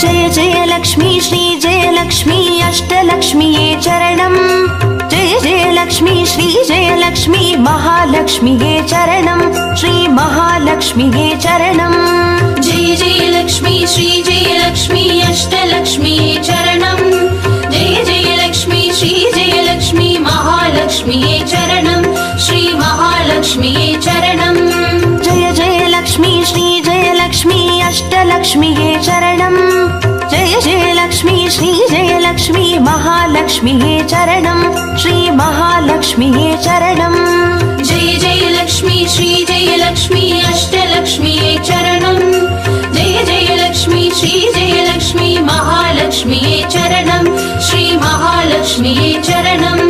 जय जय लक्ष्मी श्री जय लक्ष्मी अष्टलक्ष्मीये चरणम् जय जय लक्ष्मी श्री जय लक्ष्मी महालक्ष्मीये चरणम् श्री महालक्ष्मीये चरणम् जय जय लक्ष्मी श्री जय लक्ष्मी अष्टलक्ष्मीये चरणम् जय जय लक्ष्मी श्री जय लक्ष्मी महालक्ष्मीये चरणम् श्री महालक्ष्मीये चरणम् जय जय लक्ष्मी श्री जय लक्ष्मी अष्टलक्ष्मीये चरणम् जय जय लक्ष्मी श्री जय लक्ष्मी महालक्ष्मीये चरणम् श्री महालक्ष्मीये चरणम् जय जय लक्ष्मी श्री जय लक्ष्मी अष्टलक्ष्मीये चरणम् जय जय लक्ष्मी श्री जय लक्ष्मी महालक्ष्मीये चरणम् श्री महालक्ष्मीये चरणम्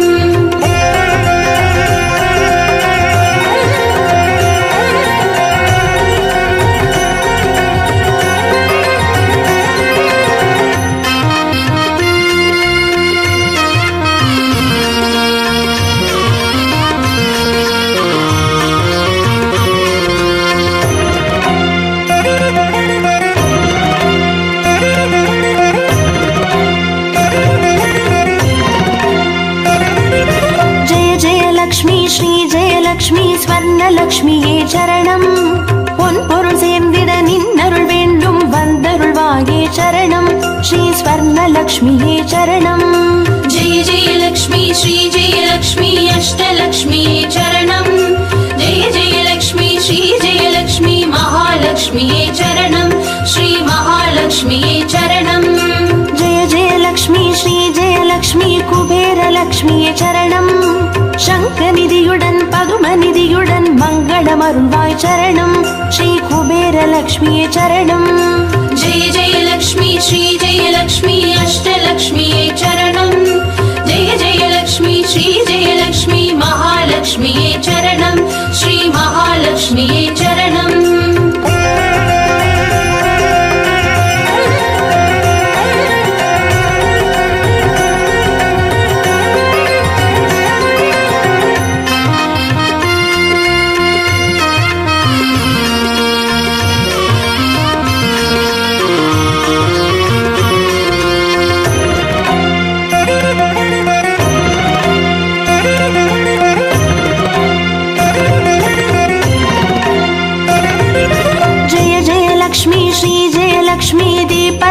ஸ்வர்ணலக்ஷ்மியே சரணம் பொன் பொருள் சேர்ந்திட நின்னருள் வேண்டும் வந்தருள்வாயே சரணம் ஸ்ரீ ஸ்வர்ணலக்ஷ்மியே சரணம் जय जय लक्ष्मी श्री जय लक्ष्मी अष्टलक्ष्मीये चरणम् जय जय लक्ष्मी श्री जय लक्ष्मी महालक्ष्मीये चरणम् श्री महालक्ष्मीये चरणम् जय जय लक्ष्मी श्री जय लक्ष्मी कुबेरलक्ष्मिये चरणम् शङ्खनिधियुடன் பதுமநிதியுடன் மங்களமருள்வாய் சரணம் ஸ்ரீ குபேரலக்ஷ்மியே சரணம் जय जय लक्ष्मी श्री जय लक्ष्मी अष्टलक्ष्मीये चरणम् जय जय लक्ष्मी श्री जय लक्ष्मी महालक्ष्मीये चरणम् श्री महालक्ष्मीये चरणम्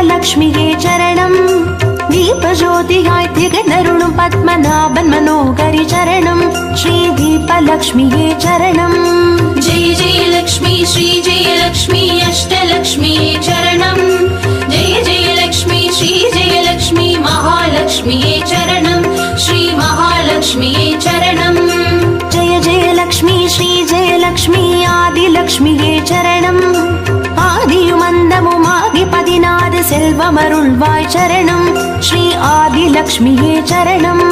லக்ஷ்மியே சரணம் தீபஜோதியாய் திகழருளும் பத்மநாபன் மனோகரி சரணம் ஸ்ரீ தீபலக்ஷ்மியே சரணம் जय जय लक्ष्मी श्री जय लक्ष्मी अष्टलक्ष्मीये चरणम् जय जय लक्ष्मी श्री जय लक्ष्मी महालक्ष्मीये चरणम् श्री महालक्ष्मीये चरणम् जय जय लक्ष्मी श्री जय लक्ष्मी आदिलक्ष्मिये चरणम् ஆதியுமந்தமுமாகி 16 செல்வமருள்வாய் சரணம் ஸ்ரீ ஆதிலக்ஷ்மியே சரணம்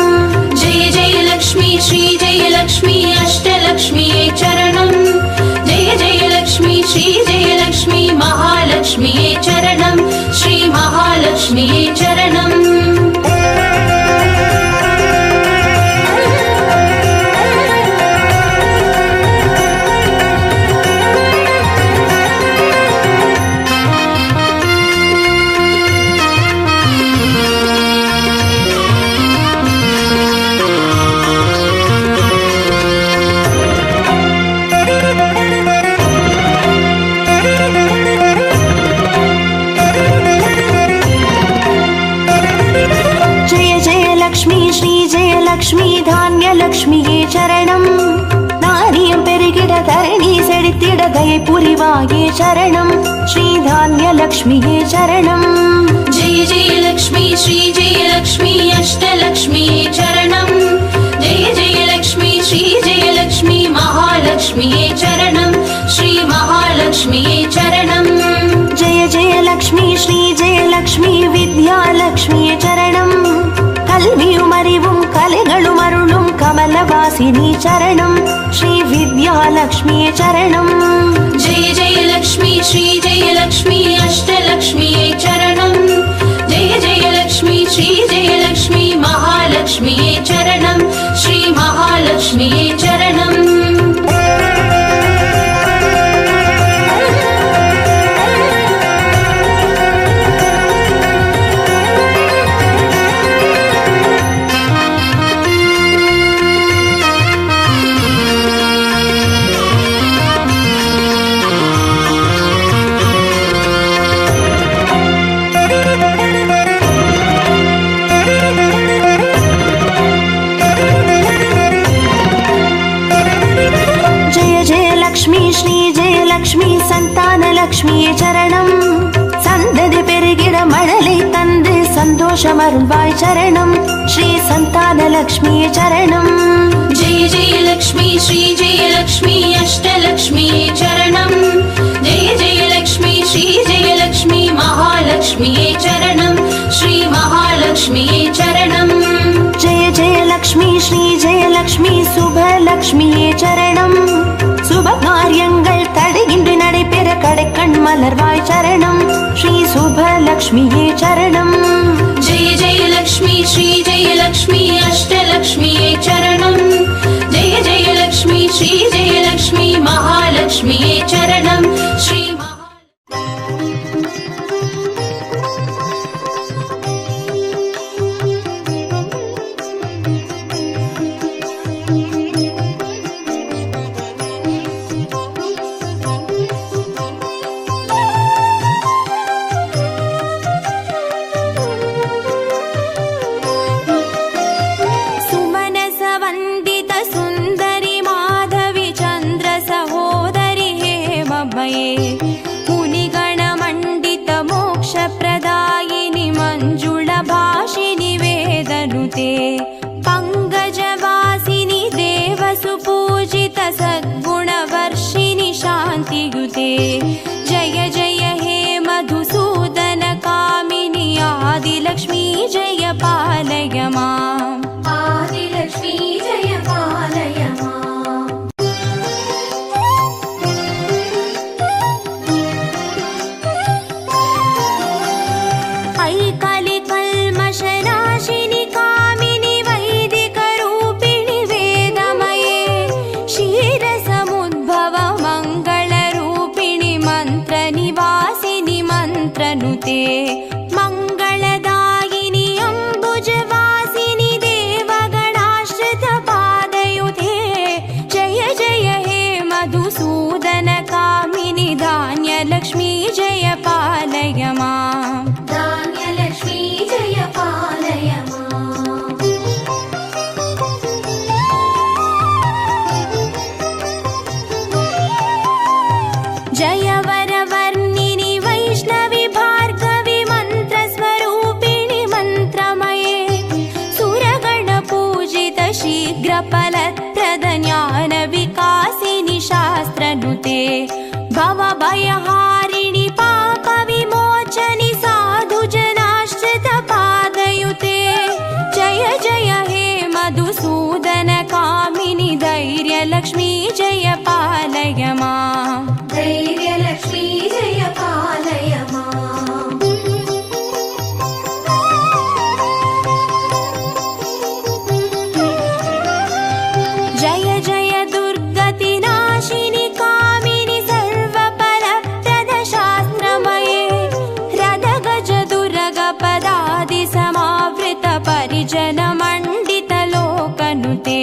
जय जय लक्ष्मी श्री जय लक्ष्मी अष्टलक्ष्मीये चरणम् जय जय लक्ष्मी श्री जय लक्ष्मी महालक्ष्मीये चरणम् श्री महालक्ष्मीये चरणम् லக்ஷ்மி தானியலக்ஷ்மியே சரணம் தானியம் பெருகிட தரணி செழித்திட தயை புரிவாயே சரணம் ஸ்ரீ தானியலக்ஷ்மியே சரணம் जय जय लक्ष्मी श्री जय लक्ष्मी अष्टलक्ष्मीये चरणम् जय जय लक्ष्मी श्री जय लक्ष्मी महालक्ष्मीये चरणम् श्री महालक्ष्मीये चरणम् जय जय लक्ष्मी श्री जय लक्ष्मी विद्यालक्ष्मिये चरणम् கல்வியும் அறிவும் கலைகளும் அருளும் கமலவாசினி சரணம் ஸ்ரீ வித்யாலக்ஷ்மியே சரணம் जय जय लक्ष्मी श्री जय लक्ष्मी अष्टलक्ष्मीये चरणम् जय जय लक्ष्मी श्री जय लक्ष्मी महालक्ष्मीये चरणम् श्री महालक्ष्मीये चरणम् சந்தோஷமருள்வாய் சரணம் ஸ்ரீ சந்தானலக்ஷ்மியே சரணம். जय जय लक्ष्मी श्री जय लक्ष्मी अष्टलक्ष्मी चरणं जय जय लक्ष्मी श्री जय लक्ष्मी महालक्ष्मी चरणं श्री महालक्ष्मी चरणं. जय जय लक्ष्मी श्री जय लक्ष्मी சுபலக்ஷ்மியே சரணம். சுப காரியங்கள் தடையின்றி நடைபெற கடைக்கண் மலர்வாய் சரணம் ஸ்ரீ சுபலக்ஷ்மியே சரணம். जय जय लक्ष्मी श्री जय लक्ष्मी अष्टलक्ष्मी चरणं जय जय लक्ष्मी श्री जय लक्ष्मी महालक्ष्मी चरणं श्री मुनिगणमण्डित मोक्षप्रदायिनि मञ्जुळभाषिनि वेदनुते पङ्कजवासिनि देवसुपूजित सद्गुणवर्षिणि शान्तियुते. जय जय हे मधुसूदन कामिनि आदिलक्ष्मी जय पालय माम्. आदिलक्ष्मी जय पालय माम्. कल्मषनाशिनि कामिनि वैदिकरूपिणि वेदमये क्षीरसमुद्भव मङ्गलरूपिणि मन्त्रनिवासिनि मन्त्रनुते मङ्गलदायिनि अम्बुजवासिनि देवगणाश्रितपादयुते. जय जय हे मधुसूदन कामिनि धान्यलक्ष्मी जय पालय माम्. धान्यलक्ष्मी जय पालय माम्. जय वरवर्णिनि वैष्णवि भार्गवि मन्त्रस्वरूपिणि मन्त्रमये सुरगणपूजित शीघ्रफलप्रद ज्ञानविकासिनि शास्त्रनुते भवभयहारिणि पापविमोचनि साधुजनाश्रितपादयुते. जय जय हे मधुसूदन कामिनि धैर्यलक्ष्मी जय पालय माम्. धैर्यलक्ष्मी जय पालय माम्. जय जय दुर्गतिनाशिनि कामिनि सर्वफलप्रद शास्त्रमये रदगज दुर्गपदादि समावृत परिजनमण्डित लोकनुते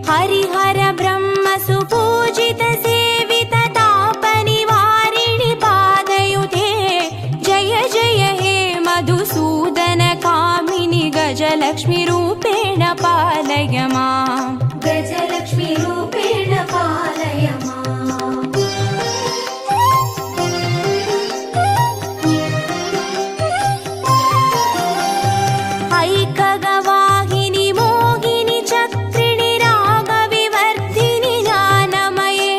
हरिहर ब्रह्म सुपूजित सेवित तापनिवारिणि पादयुते. जय जय हे मधुसूदन कामिनि गजलक्ष्मी रूपेण पालय माम्. गजलक्ष्मी रूपेण पालय माम्. ऐकगवाहिनि मोहिनि चक्रिणि रागविवर्धिनि ज्ञानमये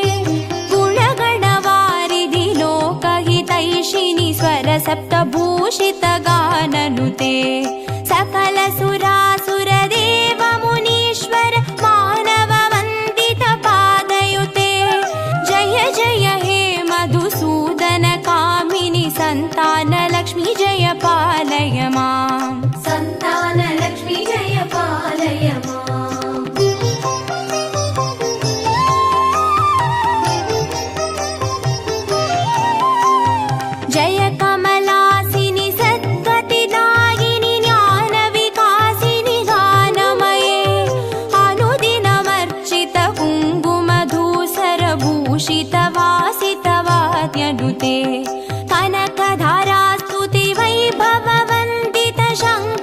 गुणगणवारिधि लोकहितैषिणि स्वरसप्तभूषित गाननुते सकल सुरासुरदेव मुनीश्वर मानव वन्दित पादयुते. जय जय हे मधुसूदन कामिनि सन्तानलक्ष्मी जय पालय माम्. सन्तानलक्ष्मी जय पालय माम्. जय कमलासिनि सद्गतिदायिनि ज्ञानविकासिनि गानमये अनुदिनमर्चित कुङ्कुमधूसरभूषित वासितवाद्यनुते कनकधारास्तुति वैभववन्दित शङ्कर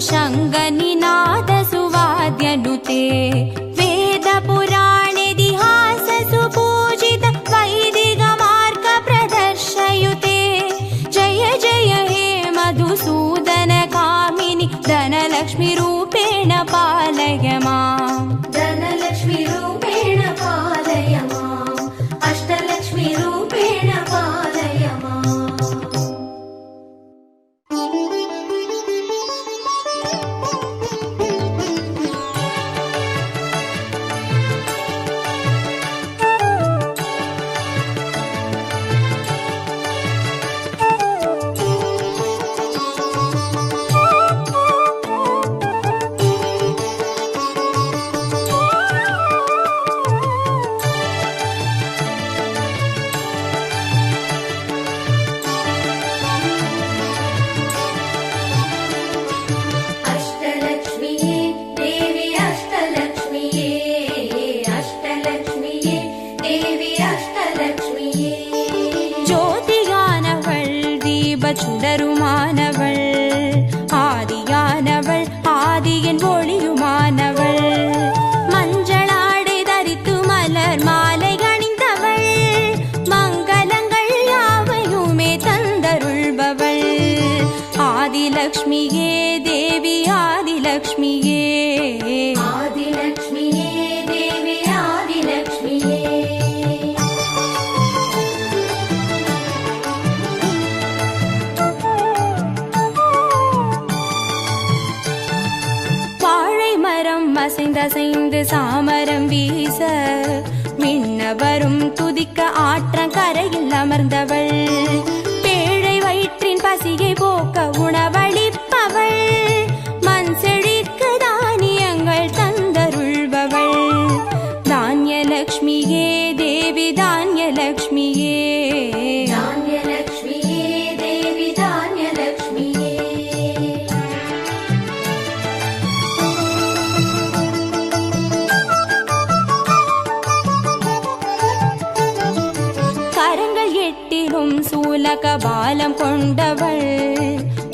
शङ्गनिनाद सुवाद्यनुते वेद पुराणेतिहास सुपूजित वैदिक मार्ग प्रदर्शयुते जय जय हे मधुसूदन कामिनि धनलक्ष्मी रूपेण पालय माम् धनलक्ष्मी रूपेण पालय माम् अष्टलक्ष्मी रूपेण पालय माम् சுடருமானவள் ஆதியானவள் ஆதியின் ஒளியுமானவள் மஞ்சளாடை தரித்து மலர் மாலை அணிந்தவள் மங்களங்கள் யாவையுமே தந்தருள்பவள் ஆதிலக்ஷ்மியே தேவி ஆதிலக்ஷ்மியே ஆதிலக்ஷ்மியே தேவி ஆதிலக்ஷ்மியே அசைந்து சாமரம் வீச மின்னவரும் துதிக்க ஆற்றங்கரையில் அமர்ந்தவள் பேழை வயிற்றின் பசியை போக்க உணவளிப்பவள் மண் செழிக்க தானியங்கள் தந்தருள்பவள் தானியலக்ஷ்மியே தேவி தானியலக்ஷ்மியே தானியலக்ஷ்மியே தேவி தானியலக்ஷ்மியே சூலக பாலம் கொண்டவள்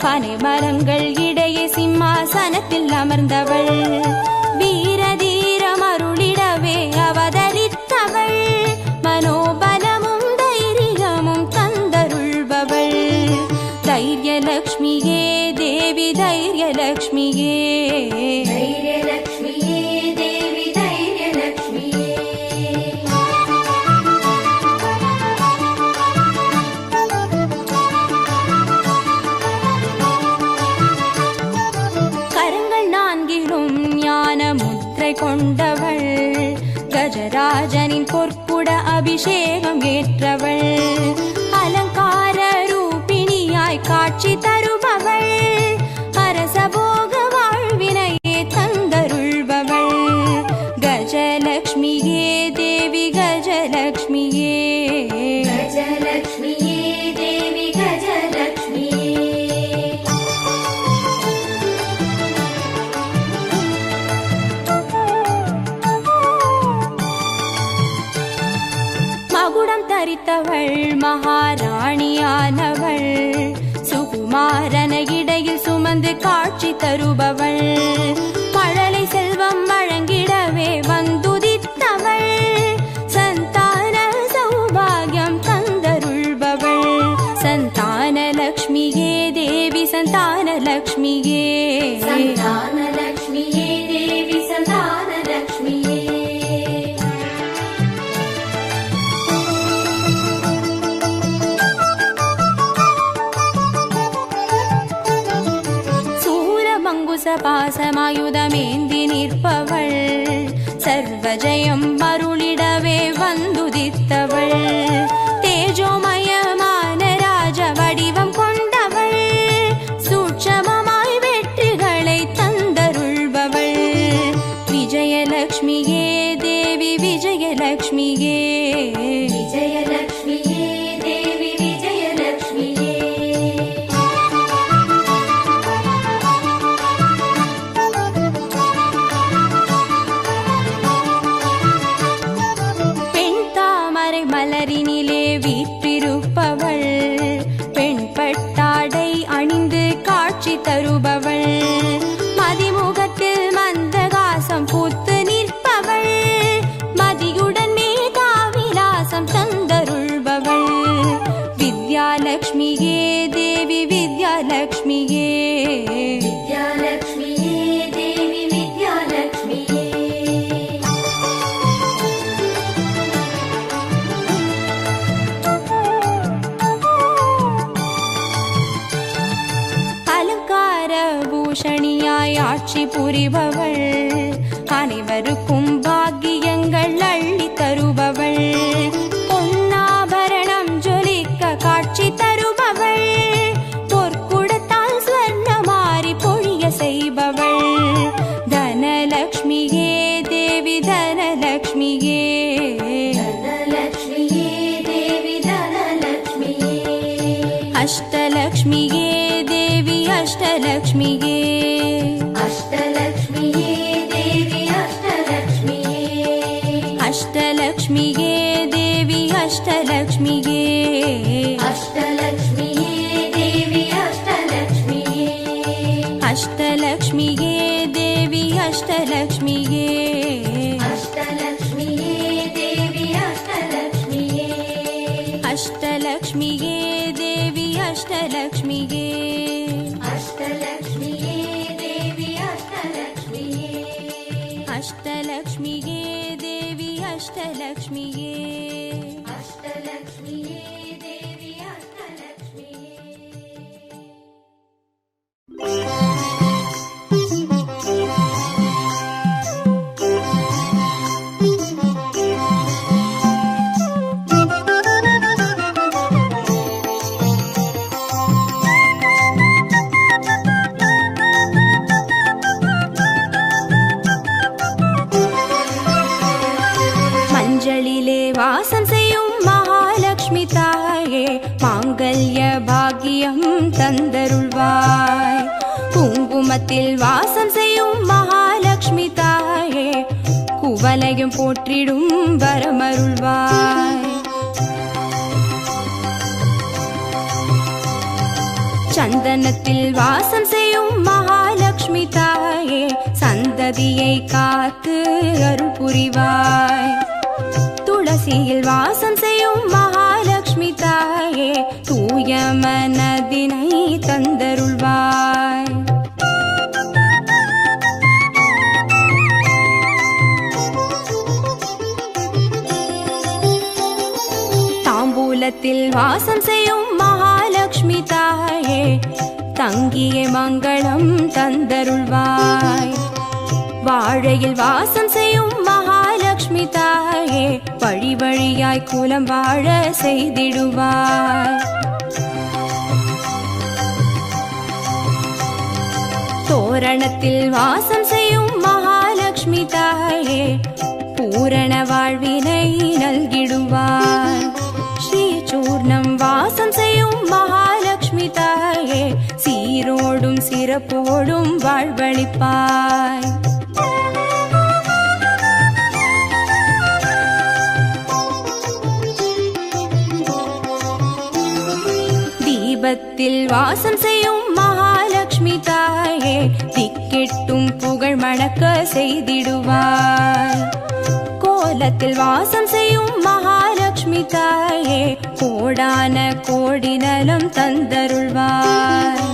பனை மரங்கள் இடையே சிம்மாசனத்தில் அமர்ந்தவள் வீரதீர மருளிடவே அவதரித்தவள் மனோபலமும் தைரியமும் தந்தருள்பவள் தைரியலக்ஷ்மியே தேவி தைரியலக்ஷ்மியே தைரியலக்ஷ்மியே தேவி தைரியலக்ஷ்மியே கொண்டவள் கஜராஜனின் பொற்குட அபிஷேகம் ஏற்றவள் அலங்கார ரூபிணியாய் காட்சி தருபவள் அரசபோக வாழ்வினையே தந்தருள்பவள் கஜலக்ஷ்மியே தேவி கஜலக்ஷ்மியே கஜலக்ஷ்மியே தேவி கஜலக்ஷ்மியே மகுடம் தரித்தவள் மகாராணியானவள் சுகுமாரன இடையில் சுமந்து காட்சி தருபவள் மழலை செல்வம் வழங்கிடவே வந்துதித்தவள் சந்தான சௌபாகியம் தந்தருள்பவள் சந்தானலக்ஷ்மியே தேவி சந்தானலக்ஷ்மியே சந்தானலக்ஷ்மியே தேவி சந்தானலக்ஷ்மியே பாசமாயுதமேந்தி நிற்பவள் சர்வஜயம் மருளிடவே வந்துதித்தவள் தேஜோமயமான ராஜ வடிவம் கொண்டவள் சூட்சமமாய் வெற்றிகளை தந்தருள்பவள் விஜயலக்ஷ்மியே தேவி விஜயலக்ஷ்மியே விஜயலக்ஷ்மியே தேவி விஜயலக்ஷ்மியே மலரினிலே பூஷணியாய் ஆட்சி புரிபவள், அனைவருக்கும் பாக்கியங்கள் அள்ளி தருபவள், பொன்னாபரணம் ஜொலிக்க காட்சி தருபவள், பொற்குடத்தால் ஸ்வர்ணமாரி பொழிய செய்பவள், தனலக்ஷ்மியே தேவி தனலக்ஷ்மியே, தனலக்ஷ்மியே தேவி தனலக்ஷ்மியே, அஷ்டலக்ஷ்மியே தேவி அஷ்டலக்ஷ்மியே, அஷ்டலக்ஷ்மியே தேவி அஷ்டலக்ஷ்மியே, அஷ்டலக்ஷ்மியே தேவி அஷ்டலக்ஷ்மியே, அஷ்டலக்ஷ்மியே தேவி அஷ்டலக்ஷ்மியே, அஷ்டலக்ஷ்மியே தேவி அஷ்டலக்ஷ்மியே, அஷ்டலக்ஷ்மியே தேவி அஷ்டலக்ஷ்மியே, அஷ்டலக்ஷ்மியே தேவி அஷ்டலக்ஷ்மியே, அஷ்டலக்ஷ்மியே தேவி அஷ்டலக்ஷ்மியே, அஷ்டலக்ஷ்மியே தேவி அஷ்டலக்ஷ்மியே, அஷ்டலக்ஷ்மியே தேவி அஷ்டலக்ஷ்மியே. மஞ்சளிலே வாசம் செய்யும் மகாலட்சுமி தாயே, மாங்கல்ய பாக்கியம் தந்தருள்வாய், குங்குமத்தில் வாசம் செய்யும் மகாலட்சுமி தாயே, குவலையும் போற்றிடும் வரமருள்வாய், சந்தனத்தில் வாசம் செய்யும் மகாலட்சுமி தாயே, சந்ததியை காத்து அருள் புரிவாய், துளசியில் வாசம் செய்யும் மகாலட்சுமி தாயே, தூய மனதினை தந்தருள்வாய், தாம்பூலத்தில் வாசம் செய்யும் மகாலட்சுமி தாயே, தங்கிய மங்களம் தந்தருள்வாய், வாழையில் வாசம் செய்யும் மகாலட்சுமி தாயே, வழி வழியாய் குலம் வாழ செய்திடுவாய், தோரணத்தில் வாசம் செய்யும் மகாலட்சுமி தாயே, பூரண வாழ்வினை நல்கிடுவாய், ஸ்ரீசூர்ணம் வாசம் செய்யும் மகாலட்சுமி தாயே, சீரோடும் சிறப்போடும் வாழ்வளிப்பாய், தீபத்தில் வாசம் செய்யும் மகாலட்சுமி தாயே, திக்கெட்டும் புகழ் மணக்க செய்திடுவாய், கோலத்தில் வாசம் செய்யும் மகாலட்சுமி தாயே, கோடான கோடி நலம் தந்தருள்வாய்,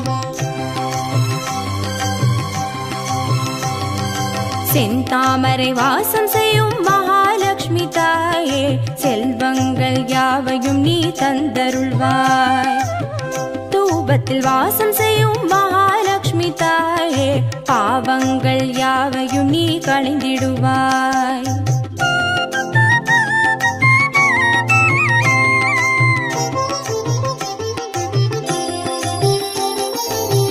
செந்தாமரை வாசம் செய்யும் மகாலட்சுமி தாயே, செல்வங்கள் யாவையும் நீ தந்தருள்வாய், தூபத்தில் வாசம் செய்யும் மகாலட்சுமி தாயே, பாவங்கள் யாவையும் நீ களைந்திடுவாய்,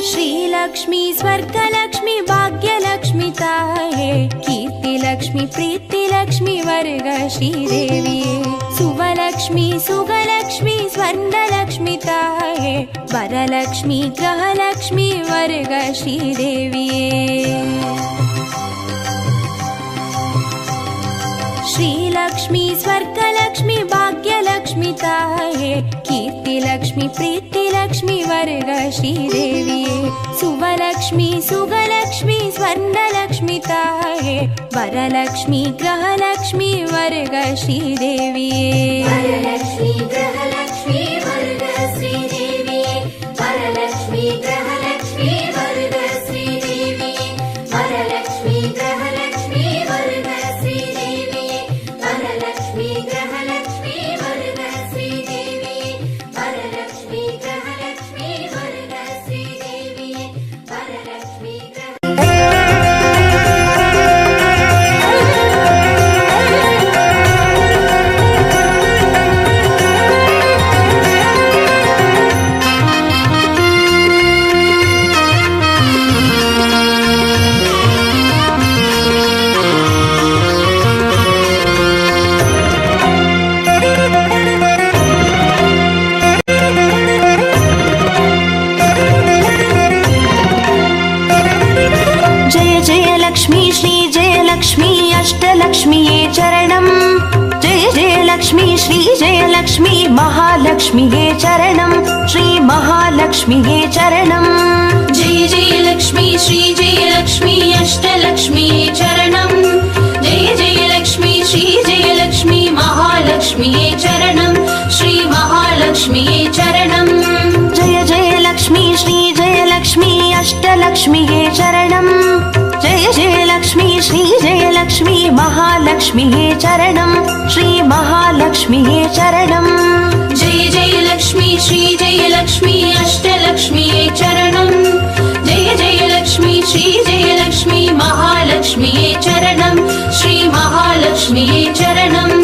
श्रीलक्ष्मी स्वर्गलक्ष्मी भाग्यलक्ष्मी ताये, कीर्तिलक्ष्मी प्रीतिलक्ष्मी वर्ग श्रीदेविये, सुवलक्ष्मी सुगलक्ष्मी स्वर्णलक्ष्मी ताये, वरलक्ष्मी ग्रहलक्ष्मी वर्ग श्रीदेविये, श्रीलक्ष्मी स्वर्गलक्ष्मी भाग्यलक्ष्मी ताये, कीर्तिलक्ष्मी प्रीतिलक्ष्मी वर्ग श्रीदेविये, सुवलक्ष्मी सुगलक्ष्मी स्वर्णलक्ष्मी ताये, वरलक्ष्मी ग्रहलक्ष्मी वर्ग श्रीदेविये, वरलक्ष्मी ग्रहलक्ष्मी वर्ग श्रीदेविये, वरलक्ष्मी ग्रहलक्ष्मी वर्ग श्रीदेविये, वरलक्ष्मी ग्रहलक्ष्मी वर्ग श्रीदेविये, वरलक्ष्मी ग्रहलक्ष्मी वर्ग श्रीदेविये, वरलक्ष्मी ग्रहलक्ष्मी वर्ग श्रीदेविये, वरलक्ष्मी लक्ष्मी श्री जय लक्ष्मी अष्टलक्ष्मिये चरणम् जय जय लक्ष्मी श्री जय लक्ष्मी महालक्ष्मिये चरणम् श्री महालक्ष्मिये चरणम् जय जय लक्ष्मी श्री जय लक्ष्मी अष्टलक्ष्मिये चरणम् जय जय लक्ष्मी श्री जय लक्ष्मी महालक्ष्मिये चरणम् श्री महालक्ष्मिये चरणम् जय जय लक्ष्मी श्री जय लक्ष्मी अष्टलक्ष्मिये चरणम् जय जय लक्ष्मी श्री जय लक्ष्मी महालक्ष्मिये चरणम् श्री महालक्ष्मिये चरणम् जय जय लक्ष्मी श्री जय लक्ष्मी अष्टलक्ष्मिये चरणम् जय जय लक्ष्मी श्री जय लक्ष्मी महालक्ष्मिये चरणम् श्री महालक्ष्मिये चरणम्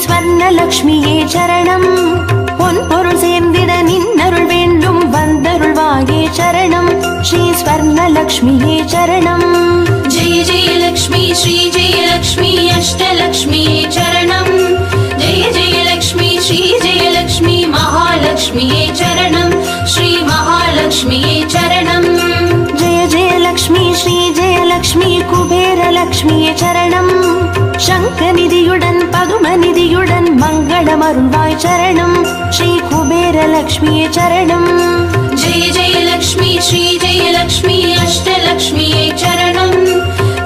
ஸ்வர்ணலக்ஷ்மியே சரணம் பொன்பொருள் சேர்ந்திட நின்னருள் வேண்டும் வந்தருள்வாயே சரணம் ஸ்ரீ ஸ்வர்ணலக்ஷ்மியே சரணம் जय जय लक्ष्मी श्री जय लक्ष्मी अष्टलक्ष्मिये चरणम् जय जय लक्ष्मी श्री जय लक्ष्मी महालक्ष्मिये चरणम् श्री महालक्ष्मिये चरणम् जय जय लक्ष्मी श्री जय लक्ष्मी कुबेरलक्ष्मिये चरणम् शङ्खनिधियुடன் பதுமநிதியுடன் மங்களமருள்வாய் சரணம் ஸ்ரீ குபேரலக்ஷ்மியே சரணம் जय जय लक्ष्मी श्री जय लक्ष्मी अष्टलक्ष्मिये चरणम्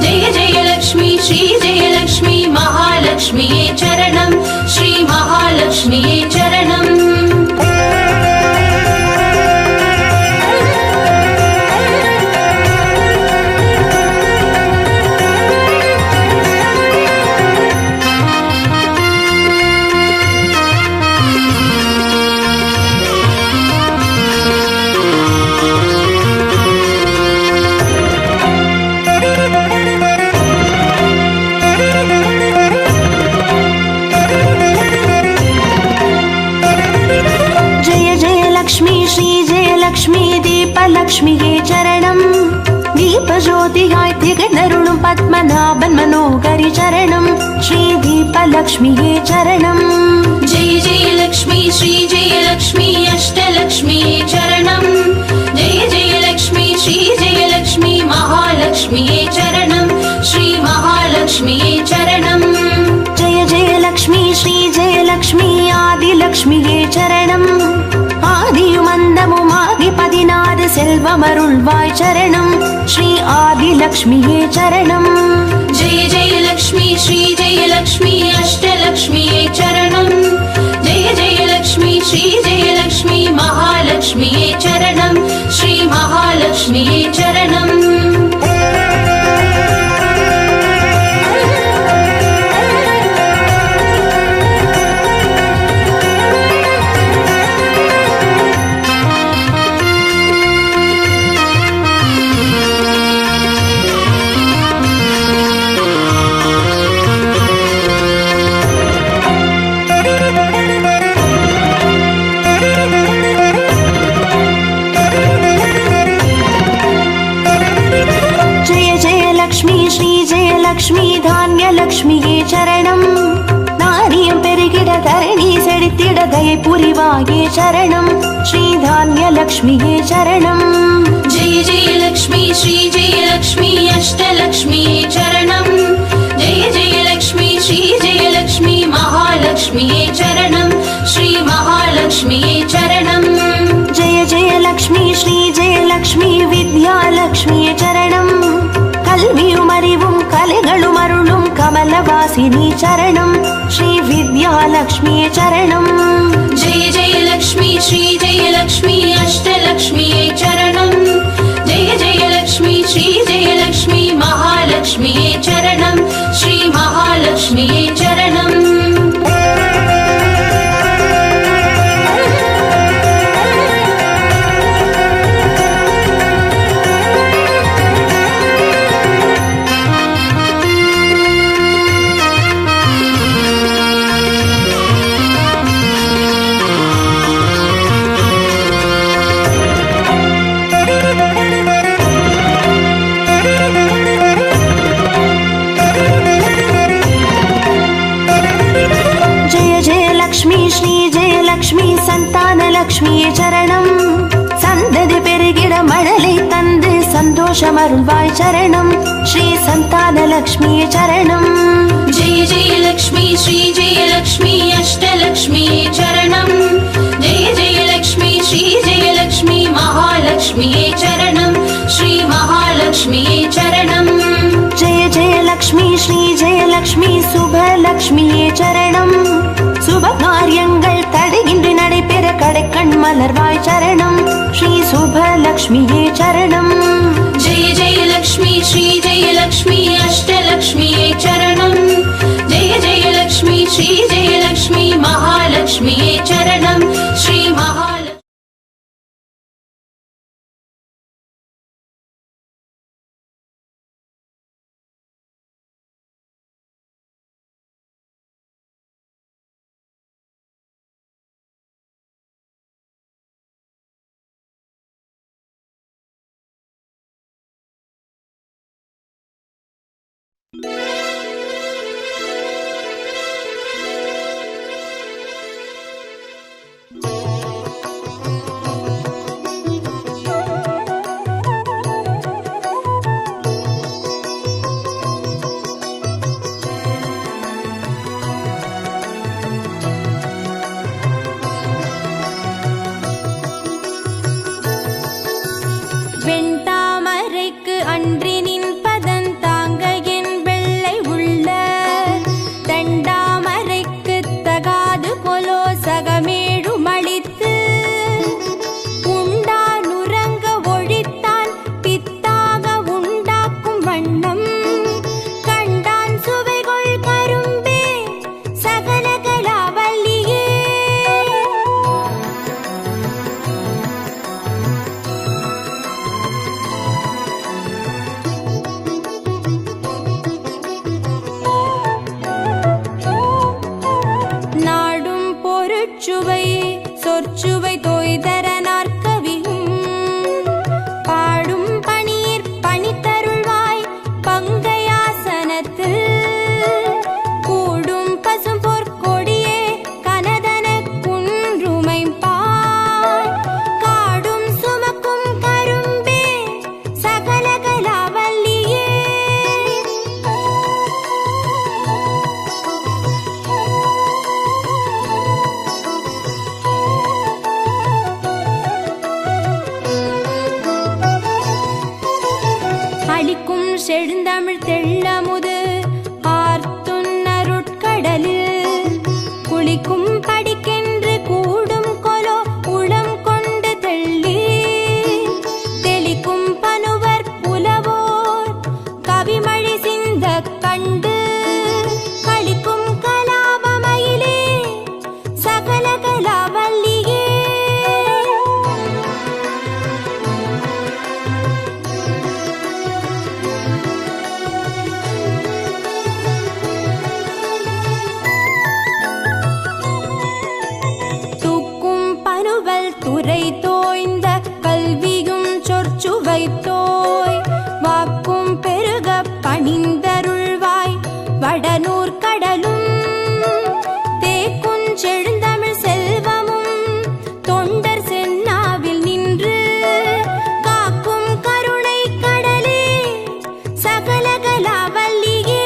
जय जय लक्ष्मी श्री जय लक्ष्मी महालक्ष्मिये चरणम् श्री महालक्ष्मिये चरणम् லக்ஷ்மியே சரணம் தீபஜோதியாய் திகழ்ந்தருளும் பத்மநாபன் மனோகரி சரணம் ஸ்ரீ தீபலக்ஷ்மியே சரணம் जय जय लक्ष्मी श्री जय लक्ष्मी अष्टलक्ष्मिये चरणम् जय जय लक्ष्मी श्री जय लक्ष्मी महालक्ष्मिये चरणम् श्री महालक्ष्मिये चरणम् जय जय लक्ष्मी श्री जय लक्ष्मी आदिलक्ष्मिये चरणम् ஆதியுமந்தமுமாகி 16 செல்வமருள்வாய் சரணம் ஸ்ரீ ஆதிலக்ஷ்மியே சரணம் जय जय लक्ष्मी श्री जय लक्ष्मी अष्टलक्ष्मिये चरणम् जय जय लक्ष्मी श्री जय लक्ष्मी महालक्ष्मिये चरणम् श्री महालक्ष्मिये चरणम् லக்ஷ்மி தானியலக்ஷ்மியே சரணம் நாரியம் பெருகிட தரணி செழித்திட தயை புரிவாயே சரணம் ஸ்ரீ தானியலக்ஷ்மியே சரணம் जय जय लक्ष्मी श्री जय लक्ष्मी अष्टलक्ष्मिये चरणम् जय जय लक्ष्मी श्री जय लक्ष्मी महालक्ष्मिये चरणम् श्री महालक्ष्मिये चरणम् जय जय लक्ष्मी श्री जय लक्ष्मी विद्यालक्ष्मिये चरणम् கல்வியும் அறிவும் கலைகளும் அருளும் கமலவாசினி சரணம் ஸ்ரீ வித்யாலக்ஷ்மியே சரணம் जय जय लक्ष्मी श्री जय लक्ष्मी अष्टलक्ष्मिये चरणम् जय जय लक्ष्मी श्री जय लक्ष्मी महालक्ष्मिये चरणम् श्री महालक्ष्मिये चरणम् லக்ஷ்மியே சரணம். சந்ததி பெருகிட மழலை தந்து சந்தோஷம் அருள்வாய் சரணம். ஸ்ரீ சந்தான லக்ஷ்மியே சரணம். जय जय लक्ष्मी श्री जय लक्ष्मी अष्टलक्ष्मी चरणं. जय जय लक्ष्मी श्री जय लक्ष्मी महालक्ष्मी चरणं. श्री महालक्ष्मी चरणं. जय जय लक्ष्मी श्री जय लक्ष्मी சுபலக்ஷ்மியே சரணம். சுப காரியங்கள் தடையின்றி நடைபெற கடைக்கண் மலர்வாய் சரணம். ஸ்ரீ சுபலக்ஷ்மியே சரணம். जय जय लक्ष्मी श्री जय लक्ष्मी अष्टलक्ष्मी चरणं. जय जय लक्ष्मी श्री जय लक्ष्मी महालक्ष्मी चरणं. श्री महालक्ष्मी. வெண்தாமரைக்கு அன்றினின் பதந்தாங்க என் வெள்ளை உள்ள தண்டாமரைக்கு தகாது கொலோ சகமேழு மளித்து உண்டான் உறங்க ஒழித்தான் பித்தாக உண்டாக்கும் வண்ணம் கண்டான் சுவைகொள் கரும்பே சகலகலாவல்லியே. நாடும் பொருட்சுவை சொற்சுவை தோய்தர நாற்கவியும் பாடும் பணீர் பணித்தருள்வாய் பங்கையாசனத்து கூடும் பசும் பொற்கொடியே கனதன குன்றுமைப்பாய் காடும் சுமக்கும் கரும்பே சகலகலாவல்லியே. அளிக்கும் செழுந்தமிழ் தெள்ளமுது ஆர்த்துன்னருட்கடலில் குளிக்கும் படிக்கென்று கூடும் கொலோ உளம் கொண்டு தெள்ளி தெளிக்கும் பனுவர் புலவோர் கவிமழி சிந்த கண்டு களிக்கும் கலாபமயிலே சகலகலாவல்லியே. தூக்கும் பனுவல் துறை தோய்ந்த கல்வியும் சொற்சுவை தோய் வாக்கும் பெருக பணிந்தருள்வாய் வடநூர் கடலும் தேக்குஞ் செழுந்தமிழ் செல்வமும் தொண்டர் சென்னாவில் நின்று காக்கும் கருணை கடலே சகலகலாவல்லியே.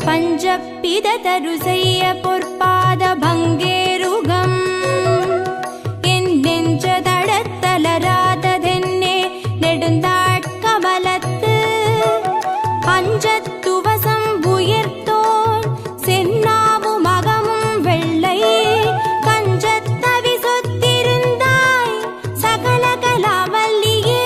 பஞ்சப்பித தரு செய்ய பொற்பாத பங்கேருகம் என் நெஞ்ச தடத்தலராததென்னே நெடுந்தாட்கமலத்து அஞ்சத்துவசம் உயிர்த்தோன் சென்னாவு மகமும் வெள்ளை கஞ்சத்தவி சொத்திருந்தாய் சகலகலாவல்லியே.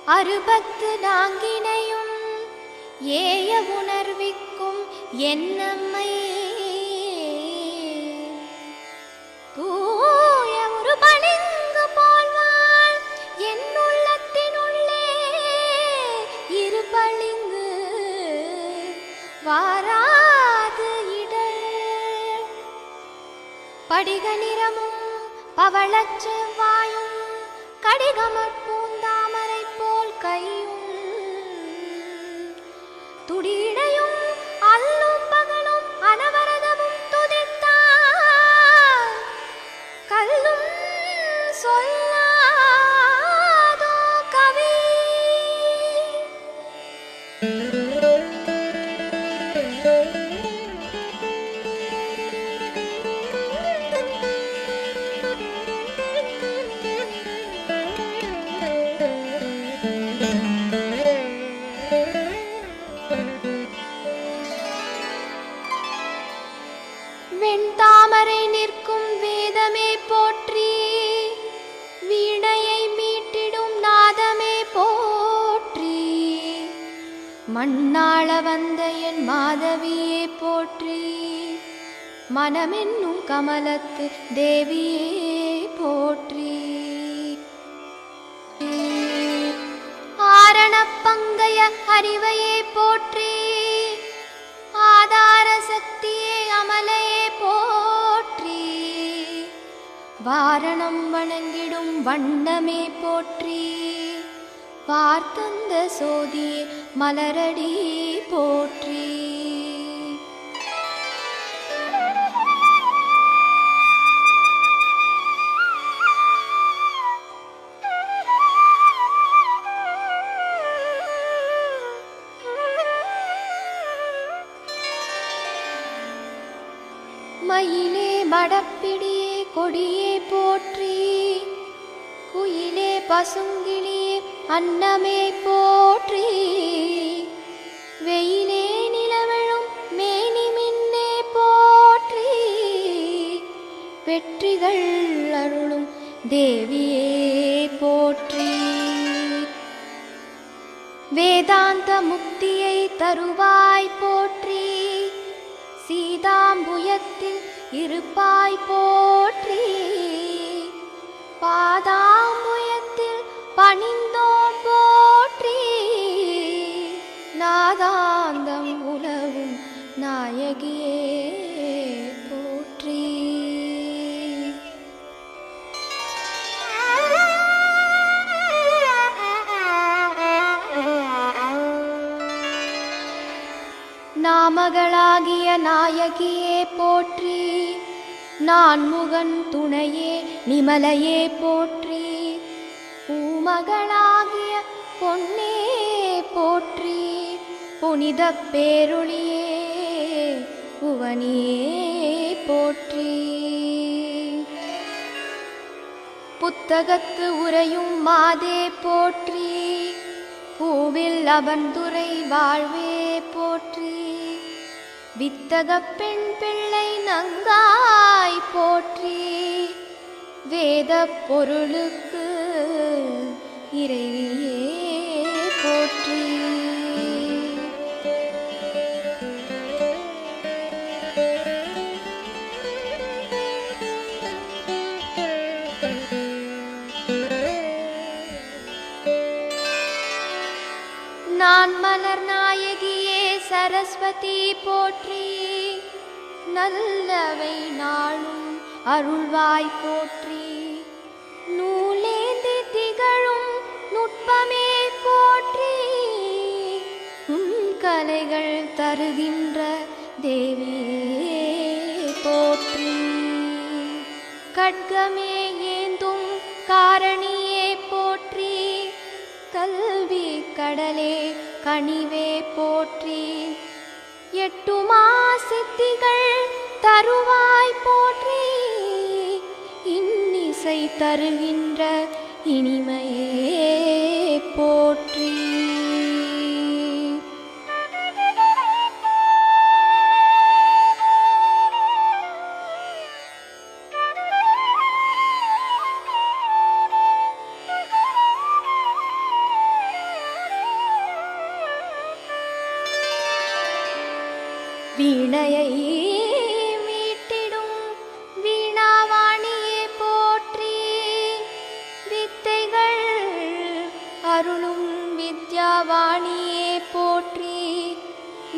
அறுபத்து நான்கினையும் ஏய உணர்விக்கும் என்னம்மை தூய ஒரு பளிங்கு போல்வாள் என் உள்ளத்தினுள்ளே இரு பளிங்கு வாராது இடர் படிக நிறமும் பவளச் செவ்வாயும் கடிகமற் பூந்தாமரை போல் கையும் துடிடையும் அல்லும் பகலும் அனவரதமும் துதித்தார் கல்லும் சொல்லாதோ கவி வெண்தாமரை நிற்கும் வேதமே போற்றி வீணையை மீட்டிடும் நாதமே போற்றி மண்ணாள வந்த என் மாதவியே போற்றி மனமென்னும் கமலத்து தேவியே போற்றி ஆரணப்பங்கைய அறிவையே போற்றி ஆதார சக்தியே அமலையே போற்றி வாரணம் வணங்கிடும் வண்ணமே போற்றி வார்த்தந்த சோதியே மலரடி போற்றி மயிலே மடப்பிடியே கொடியே போற்றி குயிலே பசுங்கிளியே அன்னமே போற்றி வெயிலே நிலவழும் மேனி மின்னே போற்றி வெற்றிகள் அருளும் தேவியே போற்றி வேதாந்த முக்தியை தருவாய் போற்றி சீதாம்புயத்தில் இருப்பாய் போற்றி பாதாம்புயத்தில் பணிந்தோம் போற்றி நாதாந்தம் உலவும் நாயகியே போற்றி நாமகளாகிய நாயகியே போற்றி நான்முகன் துணையே நிமலையே போற்றி பூமகளாகிய பொன்னே போற்றி புனித பேருளியே புவனியே போற்றி புத்தகத்து உரையும் மாதே போற்றி பூவில் அவன்துறை வாழ்வே போற்றி வித்தக பெண் பிள்ளை நங்காய் போற்றி வேத பொருளுக்கு இறைவியே போற்றி நான் மலர் நாயகியே சரஸ்வதி போற்றி நல்லவை நாளும் அருள்வாய் போற்றி நூலேந்தி திகழும் நுட்பமே போற்றி கலைகள் தருகின்ற தேவியே போற்றி கட்கமே ஏந்தும் காரணியே போற்றி கல்வி கடலே கனிவே போற்றி எட்டுமா சித்திகள் தருவாய் போற்றி இன்னிசை தருகின்ற இனிமையே போற்றி வீணையை மீட்டிடும் வீணாவாணியே போற்றி, வித்தைகள் அருளும் வித்யாவாணியே போற்றி,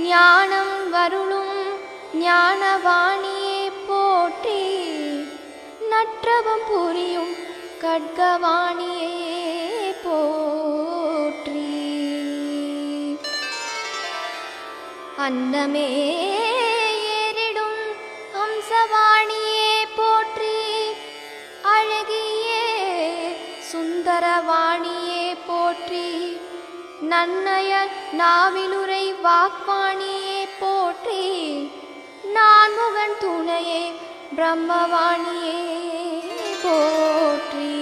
ஞானம் வருளும் ஞானவாணியே போற்றி, நற்றவம் புரியும் கட்கவாணியே போற்றி. அன்னமே ஏறிடும் ஹம்சவாணியே போற்றி, அழகியே சுந்தரவாணியே போற்றி, நன்னய நாவிலுரை வாக்வாணியே போற்றி, நான்முகன் துணையே பிரம்மவாணியே போற்றி.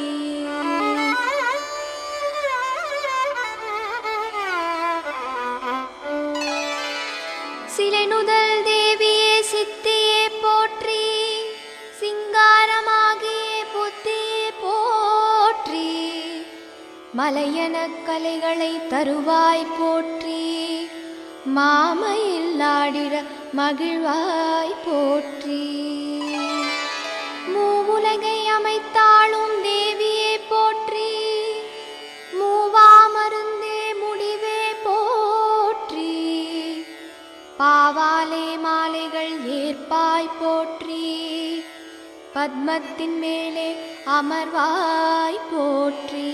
சிலைநுதல் தேவியே சித்தியே போற்றி, சிங்காரமாகிய புத்தியே போற்றி, மலையன கலைகளை தருவாய் போற்றி, மாமையில் ஆடிட மகிழ்வாய் போற்றி, மூவுலகை அமைத்தாளும் தேவியே போற்றி, மூவா மருந்தே முடிவே போற்றி, பாவாலே மாலைகள் ஏற்பாய் போற்றி, பத்மத்தின் மேலே அமர்வாய் போற்றி.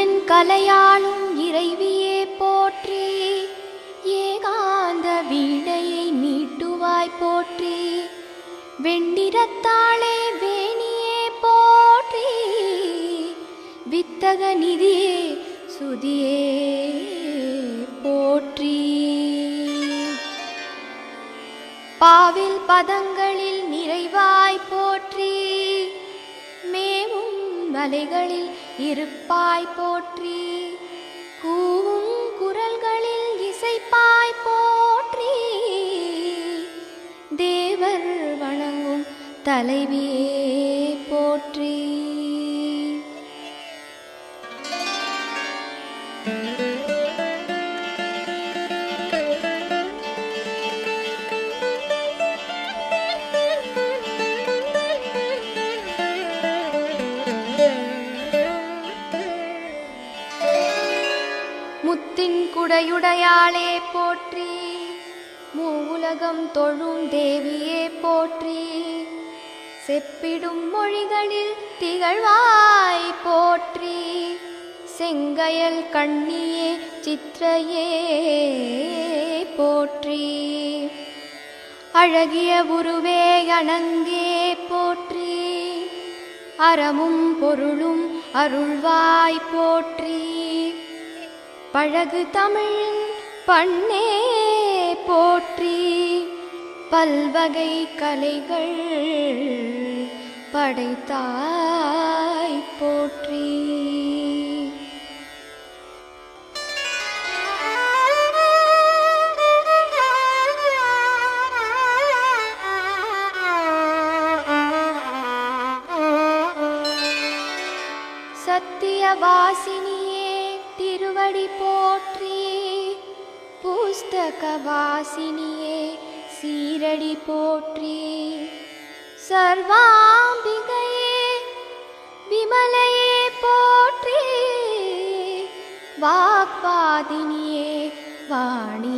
என் கலையாளும் இறைவியே போற்றி, ஏகாந்த வீணையை மீட்டுவாய் போற்றி, வெண்டிரத்தாளே வேணியே போற்றி, வித்தக நிதியே சுதியே போற்றி, பாவில் பதங்களில் நிறைவாய் போற்றி, மேவும் மலைகளில் இருப்பாய் போற்றி, கூவும் குரல்களில் இசைப்பாய் போற்றி, தேவர் வணங்கும் தலைவியே போற்றி. முத்தின் குடையுடையாளே போற்றி, மூவுலகம் தொழும் தேவியே போற்றி, செப்பிடும் மொழிகளில் திகழ்வாய் போற்றி, செங்கயல் கண்ணியே சித்ரையே போற்றி, அழகிய உருவே அணங்கே போற்றி, அறமும் பொருளும் அருள்வாய் போற்றி, பழகு தமிழின் பண்ணே போற்றி, பல்வகை கலைகள் படைத்தாய் போற்றி. சத்தியவாசினியே திருவடி போற்றி, புஸ்தகவாசினியே சீரடி போற்றி, சர்வாம்பிகையே விமலையே போற்றி, வாக்பாதினியே வாணி